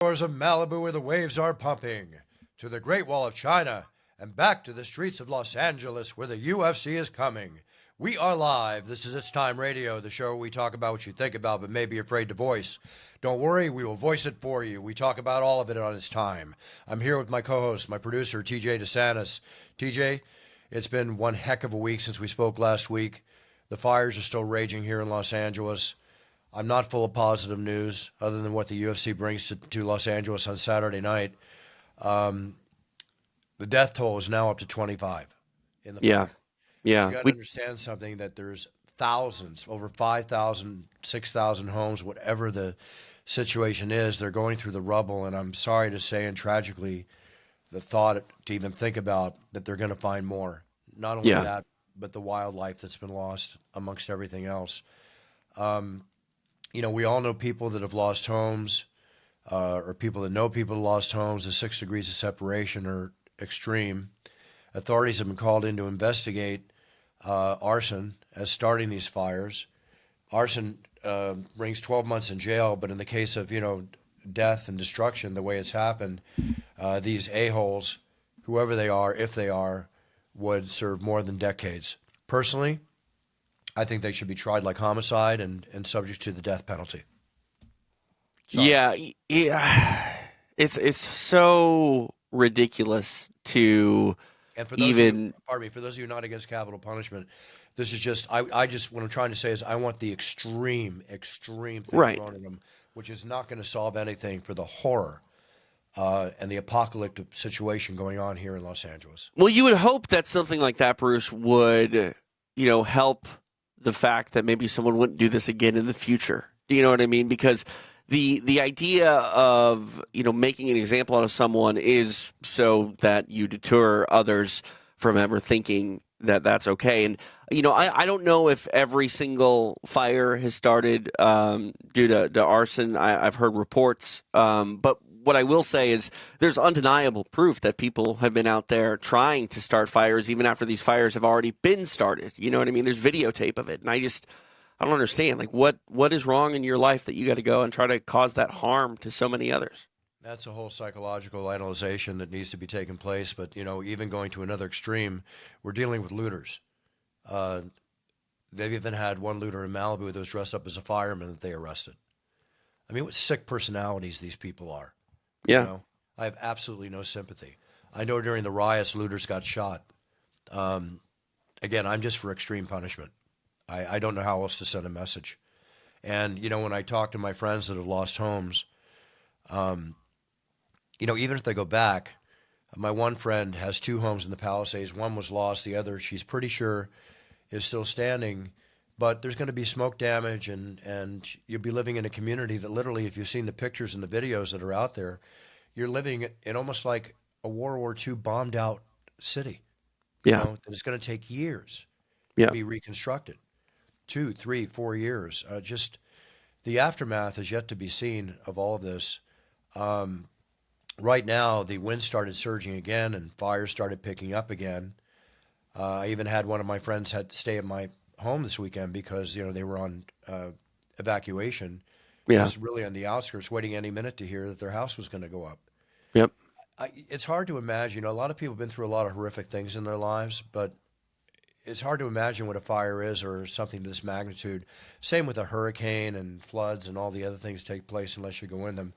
Shores of Malibu where the waves are pumping, to the Great Wall of China, and back to the streets of Los Angeles where the UFC is coming. We are live. This is It's Time Radio, the show where we talk about what you think about but may be afraid to voice. Don't worry, we will voice it for you. We talk about all of it on It's Time. I'm here with my co-host, my producer, TJ Santis. TJ, it's been one heck of a week since we spoke last week. The fires are still raging here in Los Angeles. I'm not full of positive news other than what the UFC brings to Los Angeles on Saturday night. The death toll is now up to 25 in the fire. Yeah. You got to understand something, that there's thousands, over 5,000, 6,000 homes, whatever the situation is, they're going through the rubble. And I'm sorry to say, and tragically, the thought to even think about that they're going to find more. Not only that, but the wildlife that's been lost amongst everything else. We all know people that have lost homes, or people that know people who lost homes. The 6 degrees of separation are extreme. Authorities have been called in to investigate arson as starting these fires. Arson brings 12 months in jail, but in the case of, death and destruction, the way it's happened, these a-holes, whoever they are, if they are, would serve more than decades. Personally, I think they should be tried like homicide and subject to the death penalty. Sorry. Yeah. It's so ridiculous to and for those even. For those of you not against capital punishment, this is just I just what I'm trying to say is I want the extreme thing thrown at them, which is not going to solve anything for the horror and the apocalyptic situation going on here in Los Angeles. Well, you would hope that something like that, Bruce, would help the fact that maybe someone wouldn't do this again in the future. Do you know what I mean? Because the idea of making an example out of someone is so that you deter others from ever thinking that that's okay. And I don't know if every single fire has started due to arson. I've heard reports, but what I will say is there's undeniable proof that people have been out there trying to start fires even after these fires have already been started. You know what I mean? There's videotape of it. And I don't understand. Like, what is wrong in your life that you got to go and try to cause that harm to so many others? That's a whole psychological analyzation that needs to be taking place. But, even going to another extreme, we're dealing with looters. They've even had one looter in Malibu that was dressed up as a fireman that they arrested. I mean, what sick personalities these people are. Yeah. I have absolutely no sympathy. I know during the riots, looters got shot. Again, I'm just for extreme punishment. I don't know how else to send a message. And, when I talk to my friends that have lost homes, even if they go back, my one friend has 2 homes in the Palisades. One was lost. The other, she's pretty sure, is still standing. But there's going to be smoke damage, and you'll be living in a community that literally, if you've seen the pictures and the videos that are out there, you're living in almost like a World War II bombed out city. Yeah. And it's going to take years to be reconstructed. 2, 3, 4 years. Just the aftermath is yet to be seen of all of this. Right now, the wind started surging again and fires started picking up again. I even had one of my friends had to stay at my home this weekend because they were on evacuation, just really on the outskirts, waiting any minute to hear that their house was going to go up. Yep. It's hard to imagine. A lot of people have been through a lot of horrific things in their lives, but it's hard to imagine what a fire is or something to this magnitude. Same with a hurricane and floods and all the other things take place unless you go in them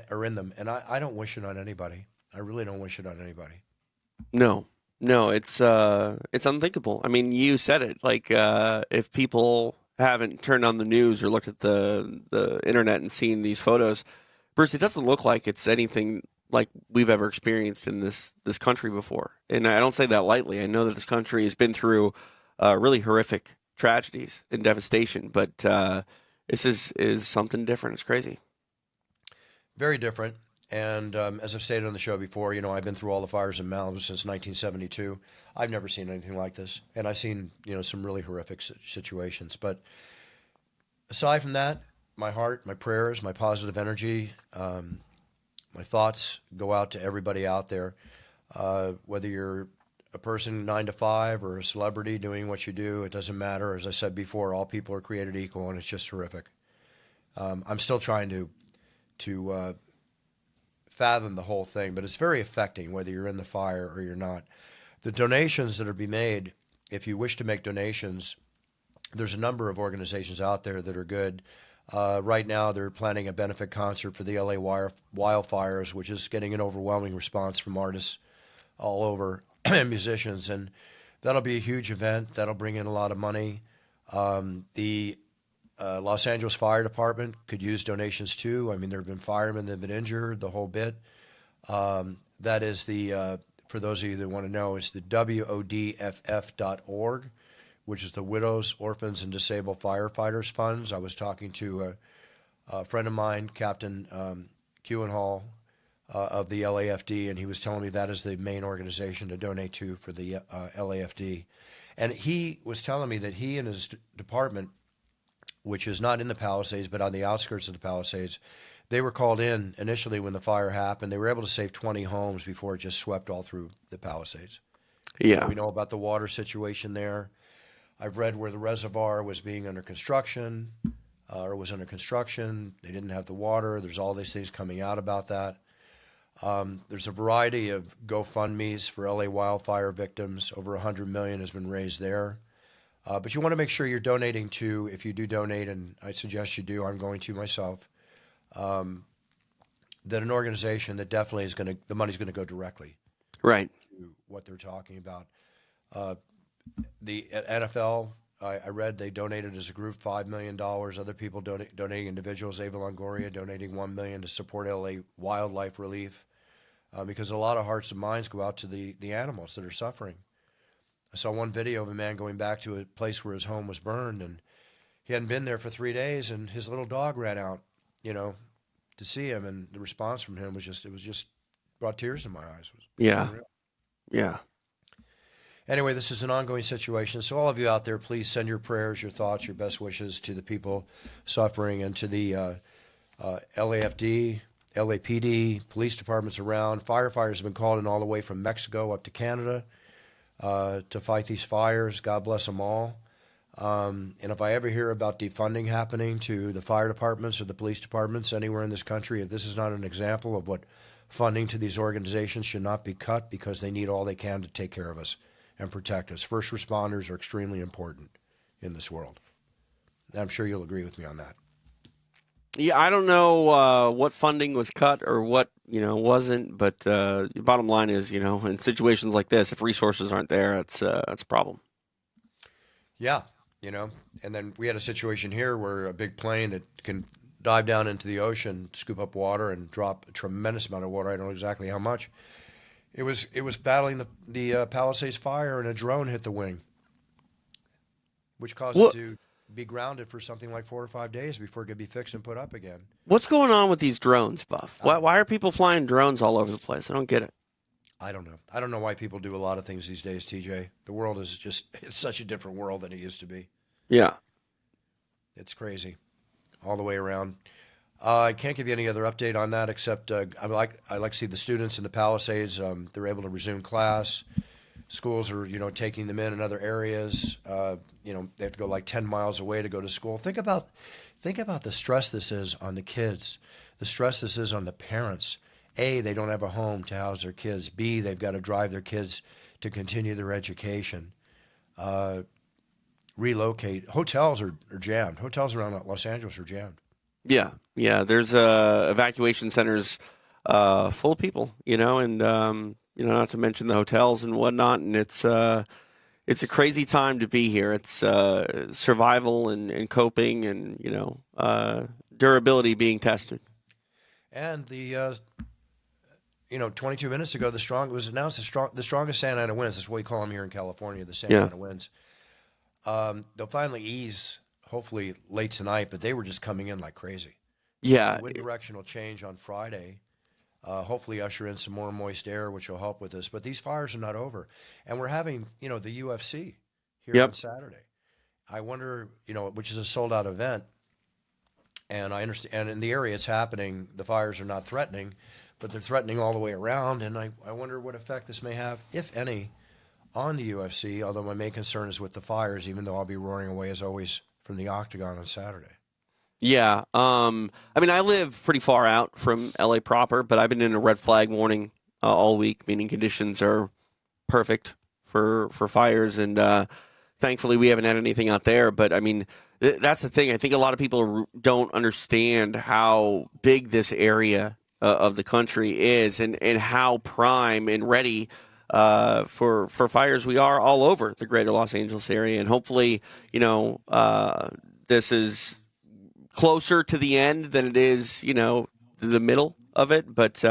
or in them. And I don't wish it on anybody. I really don't wish it on anybody. No, it's unthinkable. I mean, you said it. Like, if people haven't turned on the news or looked at the internet and seen these photos, Bruce, it doesn't look like it's anything like we've ever experienced in this country before. And I don't say that lightly. I know that this country has been through really horrific tragedies and devastation, but this is something different. It's crazy. Very different. And as I've stated on the show before, I've been through all the fires in Malibu since 1972. I've never seen anything like this. And I've seen, some really horrific situations. But aside from that, my heart, my prayers, my positive energy, my thoughts go out to everybody out there. Whether you're a person 9 to 5 or a celebrity doing what you do, it doesn't matter. As I said before, all people are created equal, and it's just horrific. I'm still trying to fathom the whole thing, but it's very affecting whether you're in the fire or you're not. The donations that are being made, if you wish to make donations, there's a number of organizations out there that are good. Right now, they're planning a benefit concert for the LA wildfires, which is getting an overwhelming response from artists all over and musicians, and that'll be a huge event. That'll bring in a lot of money. The Los Angeles Fire Department could use donations too. I mean, there have been firemen that have been injured, the whole bit. That is for those of you that want to know, it's the WODFF.org, which is the Widows, Orphans, and Disabled Firefighters Funds. I was talking to a friend of mine, Captain Kewenhall of the LAFD, and he was telling me that is the main organization to donate to for the LAFD. And he was telling me that he and his department, which is not in the Palisades but on the outskirts of the Palisades, they were called in initially when the fire happened. They were able to save 20 homes before it just swept all through the Palisades. Yeah. We know about the water situation there. I've read where the reservoir was being under construction, or was under construction. They didn't have the water. There's all these things coming out about that. There's a variety of GoFundMes for LA wildfire victims. Over $100 million has been raised there. But you want to make sure you're donating to, if you do donate, and I suggest you do, I'm going to myself, that an organization that definitely is the money's going to go directly Right. to what they're talking about. The NFL, I read they donated as a group $5 million. Other people donating individuals. Ava Longoria donating $1 million to support LA wildlife relief, because a lot of hearts and minds go out to the animals that are suffering. I saw one video of a man going back to a place where his home was burned, and he hadn't been there for 3 days, and his little dog ran out, to see him, and the response from him was just brought tears to my eyes. It was Yeah. unreal. Yeah. Anyway, this is an ongoing situation. So all of you out there, please send your prayers, your thoughts, your best wishes to the people suffering, and to the LAFD, LAPD, police departments around. Firefighters have been called in all the way from Mexico up to Canada to fight these fires. God bless them all. And if I ever hear about defunding happening to the fire departments or the police departments anywhere in this country, if this is not an example of what funding to these organizations should not be cut, because they need all they can to take care of us and protect us. First responders are extremely important in this world. I'm sure you'll agree with me on that. Yeah, I don't know what funding was cut or what wasn't, but the bottom line is, in situations like this, if resources aren't there, that's a problem. Yeah, and then we had a situation here where a big plane that can dive down into the ocean, scoop up water, and drop a tremendous amount of water. I don't know exactly how much. It was battling the Palisades fire, and a drone hit the wing, which caused it to be grounded for something like 4 or 5 days before it could be fixed and put up again. What's going on with these drones, Buff? Why are people flying drones all over the place? I don't get it. I don't know. I don't know why people do a lot of things these days, TJ. The world is it's such a different world than it used to be. Yeah. It's crazy all the way around. I can't give you any other update on that except I like to see the students in the Palisades. They're able to resume class. Schools are, taking them in other areas. They have to go like 10 miles away to go to school. Think about the stress this is on the kids, the stress this is on the parents. A, they don't have a home to house their kids. B, they've got to drive their kids to continue their education. Relocate. Hotels are jammed. Hotels around Los Angeles are jammed. Yeah. There's evacuation centers full of people, and not to mention the hotels and whatnot. And it's a crazy time to be here. It's survival and coping and durability being tested. And the 22 minutes ago, it was announced the strongest Santa Ana winds. That's what we call them here in California, the Santa Ana winds. They'll finally ease, hopefully late tonight, but they were just coming in like crazy. Yeah. The wind direction will change on Friday. Hopefully usher in some more moist air, which will help with this. But these fires are not over. And we're having, the UFC here on Saturday. I wonder, which is a sold-out event. And I understand, and in the area it's happening, the fires are not threatening, but they're threatening all the way around. And I wonder what effect this may have, if any, on the UFC, although my main concern is with the fires, even though I'll be roaring away, as always, from the Octagon on Saturday. Yeah. I mean, I live pretty far out from LA proper, but I've been in a red flag warning all week, meaning conditions are perfect for fires, and thankfully we haven't had anything out there. But I mean, that's the thing. I think a lot of people don't understand how big this area of the country is, and how prime and ready for fires we are all over the greater Los Angeles area. And hopefully, this is closer to the end than it is, the middle of it. But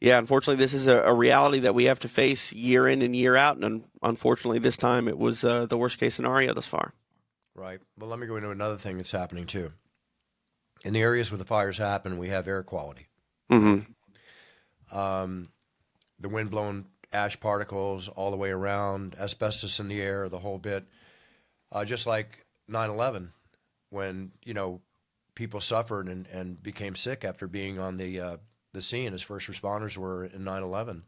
yeah, unfortunately, this is a reality that we have to face year in and year out. And unfortunately, this time it was the worst case scenario thus far. Right. Well, let me go into another thing that's happening too. In the areas where the fires happen, we have air quality. Mm-hmm. The wind-blown ash particles all the way around, asbestos in the air, the whole bit. Just like 9/11, when people suffered and became sick after being on the scene as first responders were in 9/11.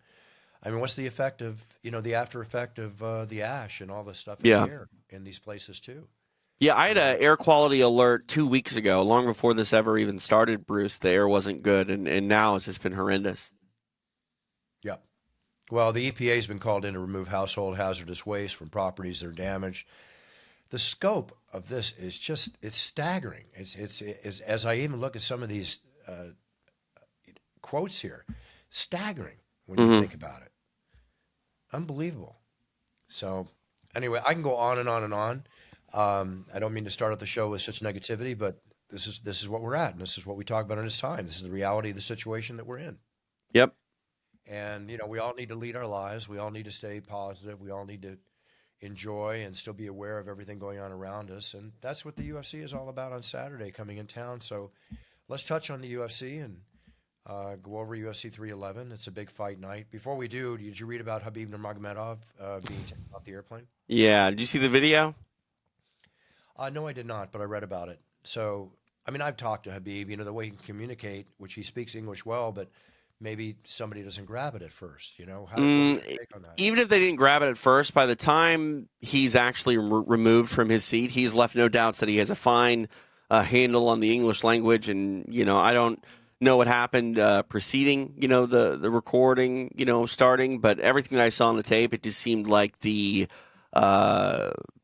I mean, what's the effect of the after effect of the ash and all the stuff in the air in these places too? Yeah, I had an air quality alert 2 weeks ago, long before this ever even started, Bruce. The air wasn't good, and now it's just been horrendous. Yep. Well, the EPA has been called in to remove household hazardous waste from properties that are damaged. The scope of this is it's staggering. It's as I even look at some of these quotes here, staggering when you think about it. Unbelievable. So anyway, I can go on and on and on. I don't mean to start off the show with such negativity, but this is what we're at, and this is what we talk about in this time. This is the reality of the situation that we're in. Yep. And we all need to lead our lives. We all need to stay positive. We all need to enjoy and still be aware of everything going on around us. And that's what the UFC is all about on Saturday coming in town. So let's touch on the UFC and go over UFC 311. It's a big fight night. Before we do, did you read about Khabib Nurmagomedov being taken off the airplane? Yeah. Did you see the video? No, I did not, but I read about it. So, I mean, I've talked to Khabib, the way he can communicate, which he speaks English well, but maybe somebody doesn't grab it at first, How do you take on that? Even if they didn't grab it at first, by the time he's actually removed from his seat, he's left no doubts that he has a fine handle on the English language. And, I don't know what happened preceding, the recording, starting, but everything that I saw on the tape, it just seemed like the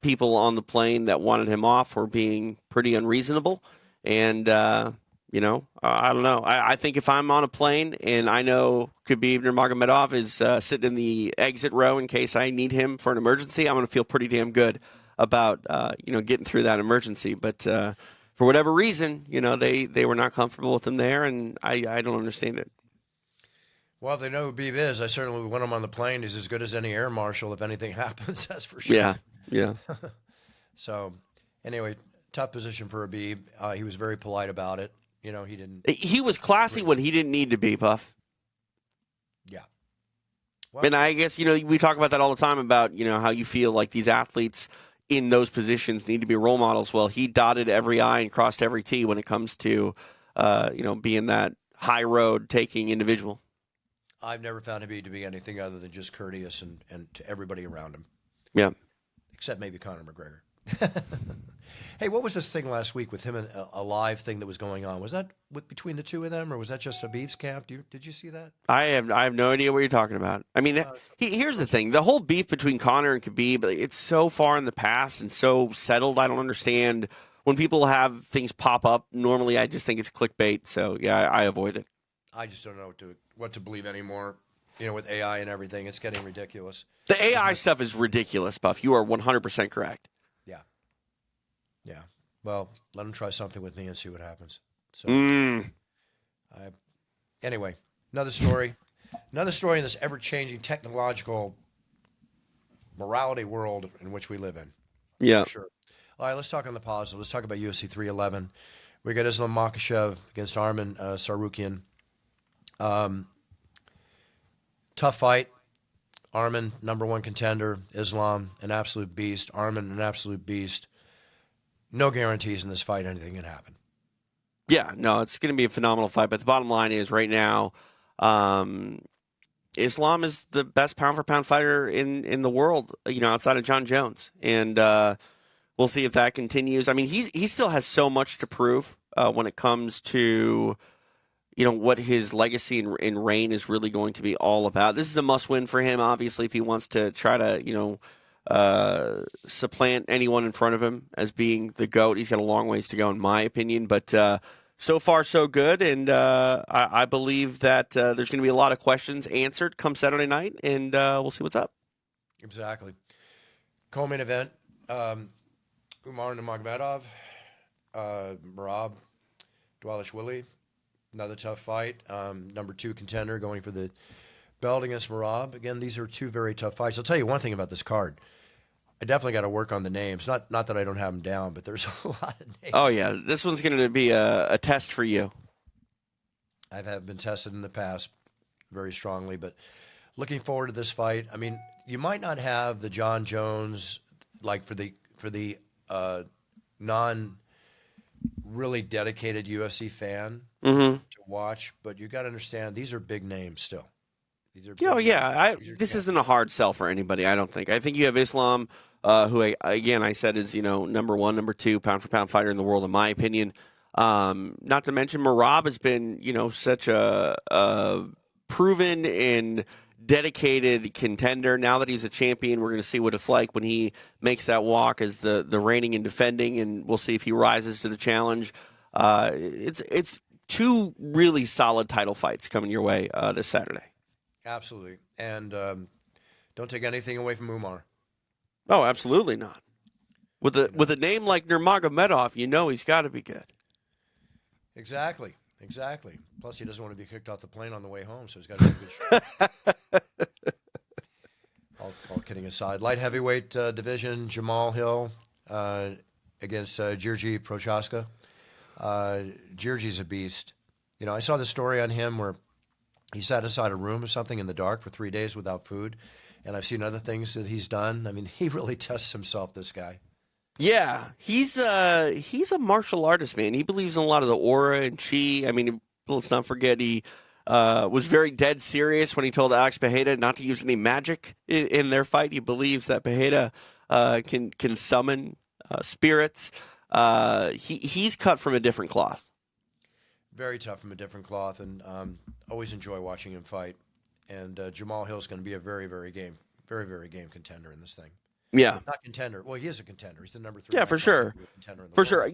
people on the plane that wanted him off were being pretty unreasonable. And, I don't know. I think if I'm on a plane and I know Khabib Nurmagomedov is sitting in the exit row in case I need him for an emergency, I'm going to feel pretty damn good about, getting through that emergency. But for whatever reason, they were not comfortable with him there, and I don't understand it. Well, if they know who Khabib is, I certainly would want him on the plane. He's as good as any air marshal if anything happens, that's for sure. Yeah. So, anyway, tough position for Khabib. He was very polite about it. He didn't. He was classy when he didn't need to be, Puff. Yeah. Well, and I guess, we talk about that all the time about, how you feel like these athletes in those positions need to be role models. Well, he dotted every I and crossed every T when it comes to, being that high road taking individual. I've never found Khabib to be anything other than just courteous and to everybody around him. Yeah. Except maybe Conor McGregor. Hey, what was this thing last week with him and a live thing that was going on? Was that between the two of them, or was that just Khabib's camp? Did you see that? I have no idea what you're talking about. I mean, here's the thing: the whole beef between Conor and Khabib, it's so far in the past and so settled. I don't understand when people have things pop up. Normally, I just think it's clickbait. So yeah, I avoid it. I just don't know what to believe anymore. With AI and everything, it's getting ridiculous. The AI stuff is ridiculous, Buff. You are 100% correct. Yeah. Well, let him try something with me and see what happens. So, anyway, another story in this ever-changing technological morality world in which we live in. Yeah. Sure. All right, let's talk on the positive. Let's talk about UFC 311. We got Islam Makhachev against Arman Sarukian. Tough fight. Arman, number one contender. Islam, an absolute beast. Arman, an absolute beast. No guarantees in this fight anything can happen. Yeah, no, it's going to be a phenomenal fight. But the bottom line is right now, Islam is the best pound-for-pound fighter in the world, outside of John Jones. And we'll see if that continues. I mean, he still has so much to prove. when it comes to what his legacy and reign is really going to be all about. This is a must-win for him, obviously, if he wants to try to supplant anyone in front of him as being the GOAT. He's got a long ways to go, in my opinion, but so far so good, and I believe that there's going to be a lot of questions answered come Saturday night, and we'll see what's up. Exactly. Co-main event, Umar Nurmagomedov, Merab Dvalishvili. Another tough fight. Number 2 contender going for the belt against Merab. Again, these are 2 very tough fights. I'll tell you one thing about this card. I definitely got to work on the names. Not that I don't have them down, but there's a lot of names. Oh, yeah. This one's going to be a test for you. I've been tested in the past very strongly, but looking forward to this fight. I mean, you might not have the John Jones, like for the non really dedicated UFC fan to watch, but you got to understand these are big names still. These are this isn't a hard sell for anybody, I don't think. I think you have Islam, who I said is number 1, number 2 pound for pound fighter in the world, in my opinion. Not to mention Merab has been such a proven and dedicated contender. Now that he's a champion, we're going to see what it's like when he makes that walk as the reigning and defending, and we'll see if he rises to the challenge. It's 2 really solid title fights coming your way this Saturday. Absolutely. And don't take anything away from Umar. Oh, absolutely not. With a name like Nurmagomedov, he's got to be good. Exactly. Plus, he doesn't want to be kicked off the plane on the way home, so he's got to be good shape. all kidding aside. Light heavyweight division, Jamal Hill against Georgi Prochaska. Georgi's a beast. I saw the story on him where he sat inside a room or something in the dark for 3 days without food, and I've seen other things that he's done. I mean, he really tests himself, this guy. Yeah, he's a martial artist, man. He believes in a lot of the aura and chi. I mean, let's not forget he was very dead serious when he told Alex Pereira not to use any magic in their fight. He believes that Pereira can summon spirits. He's cut from a different cloth. Very tough from a different cloth, and always enjoy watching him fight. And Jamal Hill's going to be a very, very game contender in this thing. Yeah. Not contender. Well, he is a contender. He's the number 3. Yeah, for sure. For sure.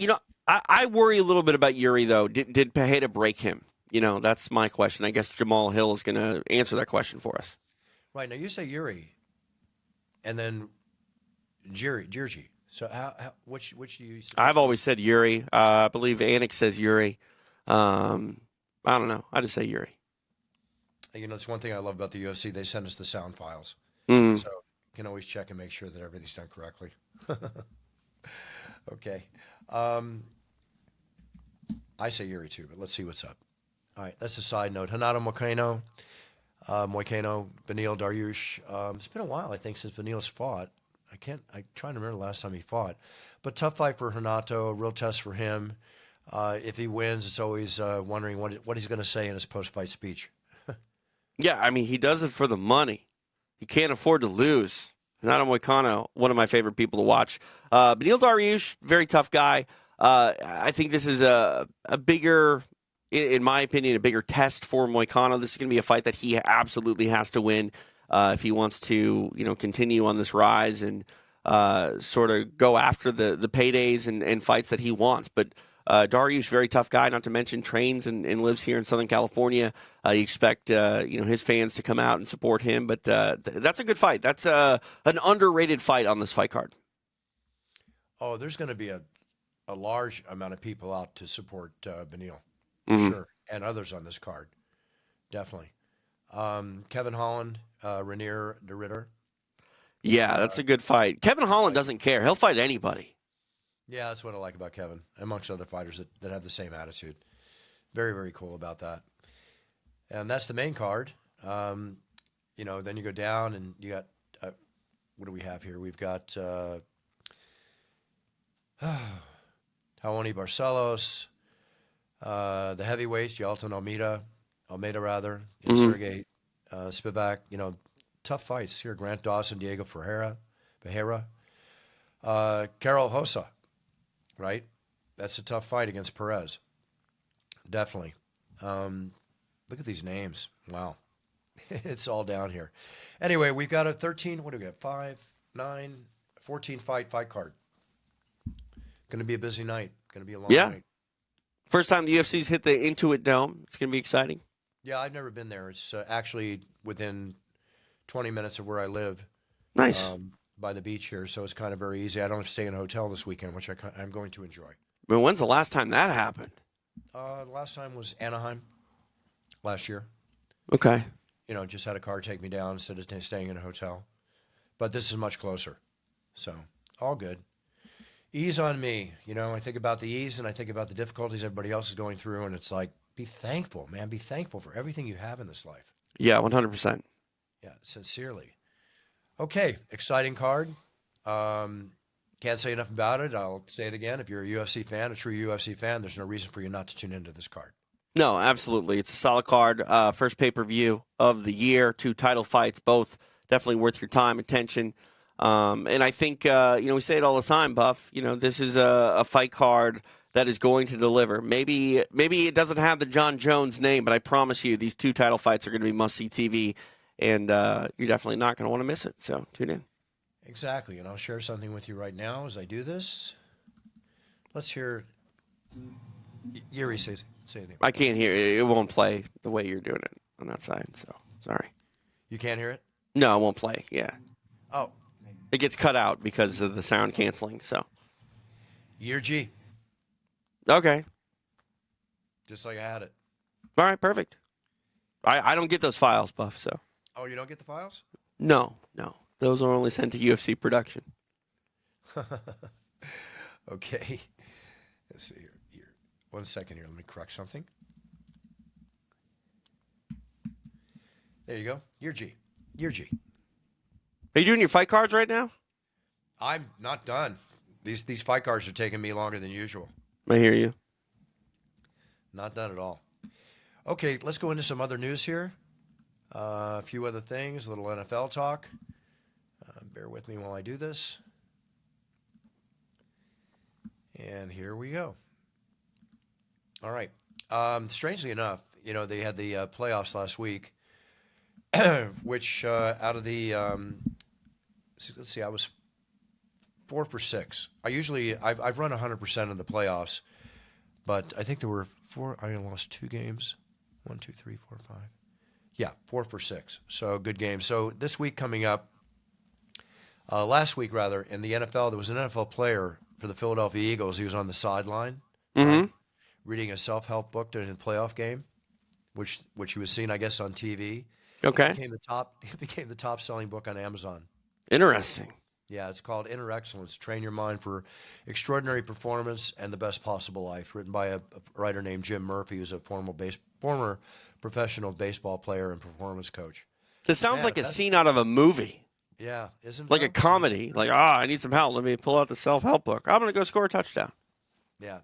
I worry a little bit about Yuri, though. Did Pereira break him? That's my question. I guess Jamal Hill is going to answer that question for us. Right. Now, you say Yuri, and then Georgi. So which do you say? I've always said Yuri. I believe Anik says Yuri. I don't know. I just say Yuri. It's one thing I love about the UFC. They send us the sound files. Mm. So you can always check and make sure that everything's done correctly. Okay. I say Yuri too, but let's see what's up. All right, that's a side note. Renato Moicano, Beneil Dariush. It's been a while, I think, since Beneil's fought. I'm trying to remember the last time he fought. But tough fight for Renato, a real test for him. If he wins, it's always wondering what he's going to say in his post-fight speech. Yeah, I mean, he does it for the money. He can't afford to lose. Renato Moicano, one of my favorite people to watch. Beneil Dariush, very tough guy. I think this is a bigger, in my opinion, a bigger test for Moicano. This is going to be a fight that he absolutely has to win if he wants to, continue on this rise and sort of go after the paydays and fights that he wants. But Dariush, very tough guy, not to mention trains and lives here in Southern California. You expect his fans to come out and support him, but that's a good fight. That's an underrated fight on this fight card. Oh, there's going to be a large amount of people out to support Beneil, sure, and others on this card, definitely. Kevin Holland, Renier de Ridder. Yeah, that's a good fight. Kevin Holland doesn't care. He'll fight anybody. Yeah, that's what I like about Kevin, amongst other fighters that have the same attitude. Very, very cool about that. And that's the main card. Then you go down and you got, what do we have here? We've got Taoni Barcelos, the heavyweights, Yalton Almeida, Sergey Spivak. Tough fights here. Grant Dawson, Diego Ferreira, Carol Hossa. Right? That's a tough fight against Perez. definitely. Look at these names. Wow. It's all down here. Anyway, we've got a 13, what do we got? 5, 9, 14 fight card. Going to be a busy night. Going to be a long Yeah. night. First time the UFC's hit the Intuit Dome. It's going to be exciting. Yeah, I've never been there. It's actually within 20 minutes of where I live. Nice. By the beach here, so it's kind of very easy. I don't have to stay in a hotel this weekend, which I'm going to enjoy. But when's the last time that happened? The last time was Anaheim last year. Okay. Just had a car take me down instead of staying in a hotel. But this is much closer. So, all good. Ease on me. I think about the ease and I think about the difficulties everybody else is going through, and it's like, be thankful, man. Be thankful for everything you have in this life. Yeah, 100%. Yeah, sincerely. Okay, exciting card. Can't say enough about it. I'll say it again. If you're a UFC fan, a true UFC fan, there's no reason for you not to tune into this card. No, absolutely. It's a solid card. First pay-per-view of the year. 2 title fights, both definitely worth your time, attention. And I think, we say it all the time, Buff. This is a fight card that is going to deliver. Maybe it doesn't have the John Jones name, but I promise you these 2 title fights are going to be must-see TV. And you're definitely not going to want to miss it. So tune in. Exactly. And I'll share something with you right now as I do this. Let's hear Yuri say anything. I can't hear it. It won't play the way you're doing it on that side. So sorry. You can't hear it? No, it won't play. Yeah. Oh. It gets cut out because of the sound canceling. So. Year G. Okay. Just like I had it. All right. Perfect. I don't get those files, Buff. So. Oh, you don't get the files? No. Those are only sent to UFC production. Okay. Let's see here. 1 second here. Let me correct something. There you go. Year G. Are you doing your fight cards right now? I'm not done. These fight cards are taking me longer than usual. I hear you. Not done at all. Okay, let's go into some other news here. A few other things, a little NFL talk. Bear with me while I do this. And here we go. All right. Strangely enough, they had the playoffs last week, which out of the, let's see, I was 4 for 6. I've run 100% of the playoffs, but I think there were 4, I lost 2 games. 1, 2, 3, 4, 5. Yeah, 4 for 6. So good game. So this week coming up, last week rather, in the NFL, there was an NFL player for the Philadelphia Eagles. He was on the sideline, reading a self-help book during the playoff game, which he was seeing, I guess, on TV. Okay. It became the top-selling book on Amazon. Interesting. Yeah, it's called Inner Excellence, Train Your Mind for Extraordinary Performance and the Best Possible Life, written by a writer named Jim Murphy, who's a former professional baseball player and performance coach. This sounds like a scene out of a movie. Yeah, isn't it? Like a comedy. Like, I need some help. Let me pull out the self-help book. I'm going to go score a touchdown. Yeah.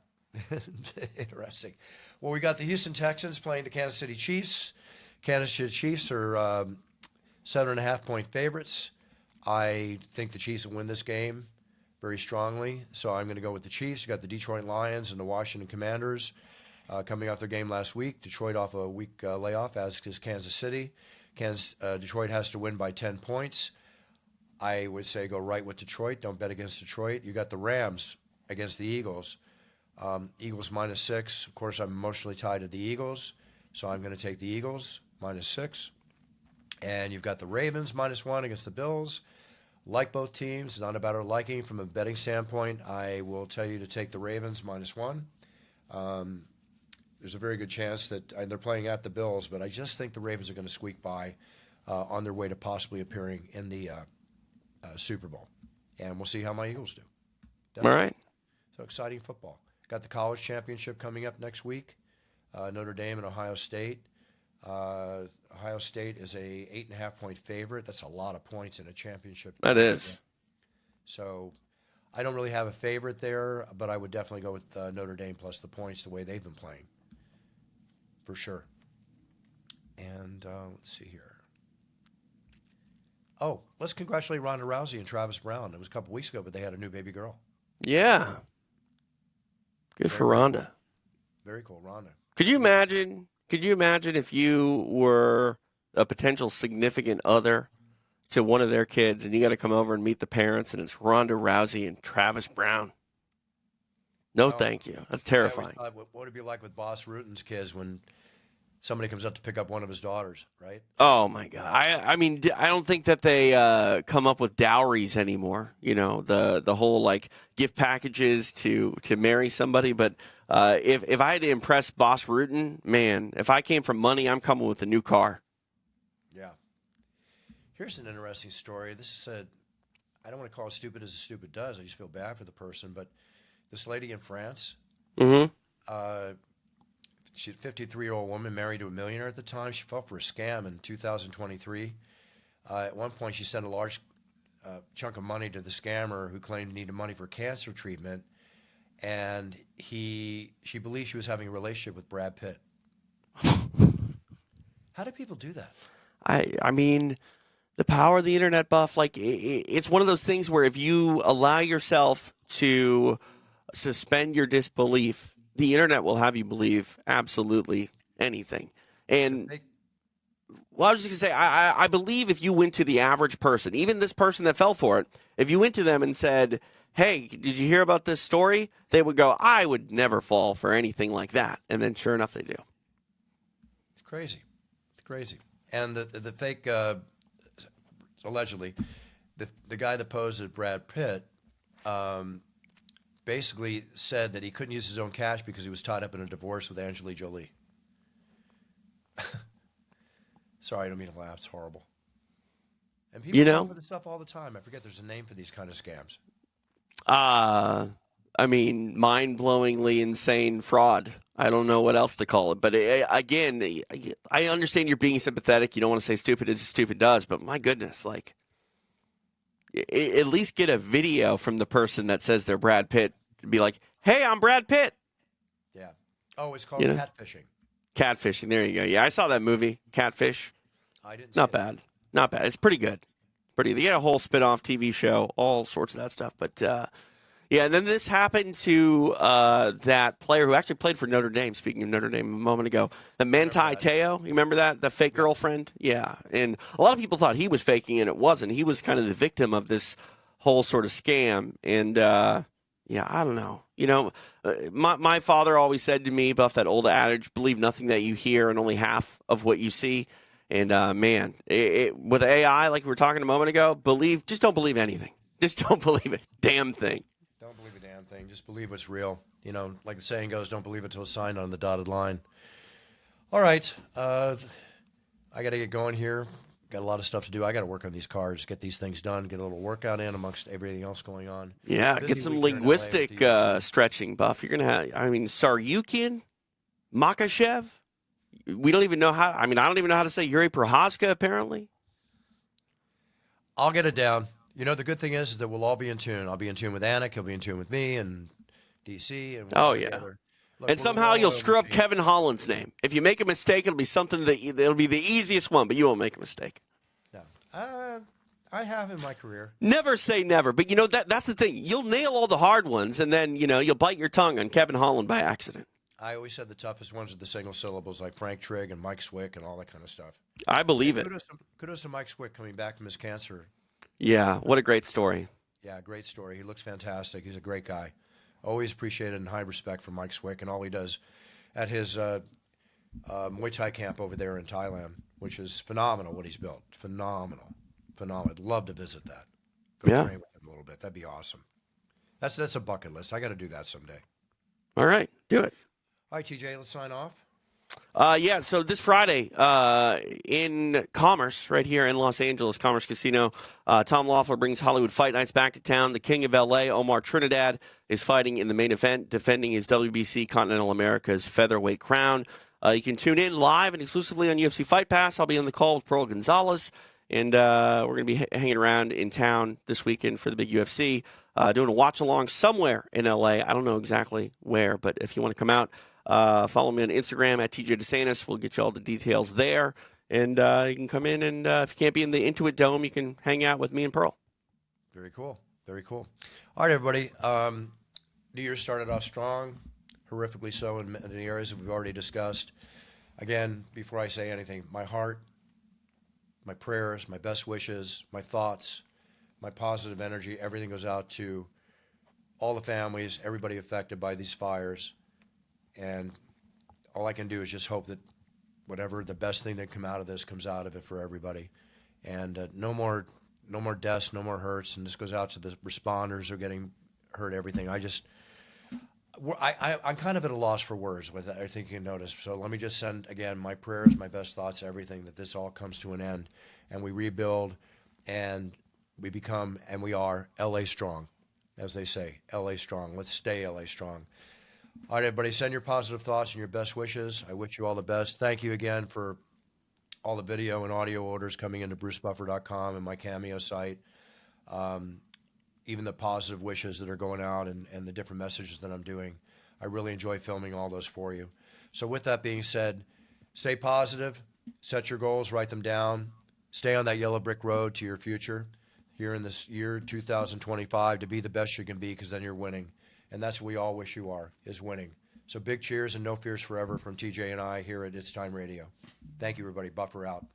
Interesting. Well, we got the Houston Texans playing the Kansas City Chiefs. Kansas City Chiefs are 7.5-point favorites. I think the Chiefs will win this game very strongly, so I'm going to go with the Chiefs. You got the Detroit Lions and the Washington Commanders coming off their game last week. Detroit off a week layoff, as is Kansas City. Detroit has to win by 10 points. I would say go right with Detroit. Don't bet against Detroit. You got the Rams against the Eagles. Eagles -6. Of course, I'm emotionally tied to the Eagles, so I'm going to take the Eagles -6. And you've got the Ravens -1 against the Bills. Like both teams, not about our liking from a betting standpoint. I will tell you to take the Ravens -1. There's a very good chance that they're playing at the Bills, but I just think the Ravens are going to squeak by on their way to possibly appearing in the Super Bowl. And we'll see how my Eagles do. All right. So exciting football. Got the college championship coming up next week. Notre Dame and Ohio State. Ohio State is a 8.5-point favorite. That's a lot of points in a championship. That is. So I don't really have a favorite there, but I would definitely go with Notre Dame plus the points the way they've been playing. For sure. And let's see here. Oh, let's congratulate Ronda Rousey and Travis Brown. It was a couple weeks ago, but they had a new baby girl. Yeah. Good for Ronda. Very cool, Ronda. Could you imagine? Could you imagine if you were a potential significant other to one of their kids, and you got to come over and meet the parents, and it's Ronda Rousey and Travis Brown? No, thank you. That's terrifying. What would it be like with Boss Rutan's kids when somebody comes up to pick up one of his daughters, right? Oh my God! I mean, I don't think that they come up with dowries anymore. You know, the whole like gift packages to marry somebody. But if I had to impress Boss Rutan, man, if I came from money, I'm coming with a new car. Yeah. Here's an interesting story. This is I don't want to call it stupid as a stupid does. I just feel bad for the person, but this lady in France. Mm-hmm. She's a 53-year-old woman married to a millionaire at the time. She fell for a scam in 2023. At one point, she sent a large chunk of money to the scammer who claimed he needed money for cancer treatment, and she believed she was having a relationship with Brad Pitt. How do people do that? I mean, the power of the internet, Buff. Like it's one of those things where if you allow yourself to suspend your disbelief, the internet will have you believe absolutely anything. And well, I was just going to say, I believe if you went to the average person, even this person that fell for it, if you went to them and said, hey, did you hear about this story? They would go, I would never fall for anything like that. And then sure enough, they do. It's crazy. It's crazy. And the fake, allegedly, the guy that posed as Brad Pitt, basically said that he couldn't use his own cash because he was tied up in a divorce with Angelina Jolie. Sorry, I don't mean to laugh. It's horrible. And people fall for this stuff all the time. I forget there's a name for these kind of scams. I mean, mind-blowingly insane fraud. I don't know what else to call it. But again, I understand you're being sympathetic. You don't want to say stupid as stupid does, but my goodness, like, at least get a video from the person that says they're Brad Pitt to be like, hey, I'm Brad Pitt. Yeah. Oh, it's called catfishing. Catfishing. There you go. Yeah, I saw that movie, Catfish. I didn't. Not bad. Not bad. It's pretty good. They had a whole spin-off TV show, all sorts of that stuff. But yeah, and then this happened to that player who actually played for Notre Dame. Speaking of Notre Dame a moment ago, the Manti Te'o. You remember that? The fake girlfriend? Yeah. And a lot of people thought he was faking, and it wasn't. He was kind of the victim of this whole sort of scam. And yeah, I don't know. You know, my father always said to me, Buff, that old adage, believe nothing that you hear and only half of what you see. And man, with AI, like we were talking a moment ago, just don't believe anything. Just don't believe a damn thing. Don't believe a damn thing. Just believe what's real. You know, like the saying goes, don't believe it till it's signed on the dotted line. All right. I got to get going here. Got a lot of stuff to do. I got to work on these cars, get these things done, get a little workout in amongst everything else going on. Yeah, get some linguistic stretching, Buff. You're going to have, I mean, Saryukin, Makachev. We don't even know how, I don't even know how to say Yuri Prohaska, apparently. I'll get it down. You know, the good thing is that we'll all be in tune. I'll be in tune with Anik. He'll be in tune with me and DC. And oh, yeah. Look, and somehow you'll screw up Kevin Holland's name. If you make a mistake, it'll be something it'll be the easiest one, but you won't make a mistake. No. I have in my career. Never say never. But, you know, that's the thing. You'll nail all the hard ones, and then, you know, you'll bite your tongue on Kevin Holland by accident. I always said the toughest ones are the single syllables, like Frank Trigg and Mike Swick and all that kind of stuff. I believe it. Kudos to Mike Swick coming back from his cancer. Yeah, what a great story. Yeah, great story. He looks fantastic. He's a great guy. Always appreciated and high respect for Mike Swick and all he does at his Muay Thai camp over there in Thailand, which is phenomenal what he's built. Phenomenal. I'd love to visit that. Go train with him a little bit. That'd be awesome. That's a bucket list. I got to do that someday. All right, do it. All right, TJ, let's sign off. Yeah, so this Friday in Commerce, right here in Los Angeles, Commerce Casino, Tom Loeffler brings Hollywood Fight Nights back to town. The King of L.A., Omar Trinidad, is fighting in the main event, defending his WBC Continental America's featherweight crown. You can tune in live and exclusively on UFC Fight Pass. I'll be on the call with Pearl Gonzalez, and we're going to be hanging around in town this weekend for the big UFC, doing a watch-along somewhere in L.A. I don't know exactly where, but if you want to come out, follow me on Instagram at TJ DeSantis. We'll get you all the details there. And you can come in, and if you can't be in the Intuit Dome, you can hang out with me and Pearl. Very cool. Very cool. All right, everybody. New Year started off strong. horrifically so in the areas that we've already discussed. Again, before I say anything, my heart, my prayers, my best wishes, my thoughts, my positive energy, everything goes out to all the families, everybody affected by these fires. And all I can do is just hope that whatever the best thing that come out of this comes out of it for everybody. And no more deaths, no more hurts. And this goes out to the responders who are getting hurt, everything. I'm kind of at a loss for words with it, I think you can notice. So let me just send, again, my prayers, my best thoughts, everything, that this all comes to an end and we rebuild and we become, and we are, LA strong, as they say, LA strong. Let's stay LA strong. All right, everybody, send your positive thoughts and your best wishes. I wish you all the best. Thank you again for all the video and audio orders coming into brucebuffer.com and my Cameo site. Even the positive wishes that are going out and the different messages that I'm doing. I really enjoy filming all those for you. So with that being said, stay positive, set your goals, write them down, stay on that yellow brick road to your future here in this year 2025 to be the best you can be, because then you're winning. And that's what we all wish you are, is winning. So big cheers and no fears forever from TJ and I here at It's Time Radio. Thank you, everybody. Buffer out.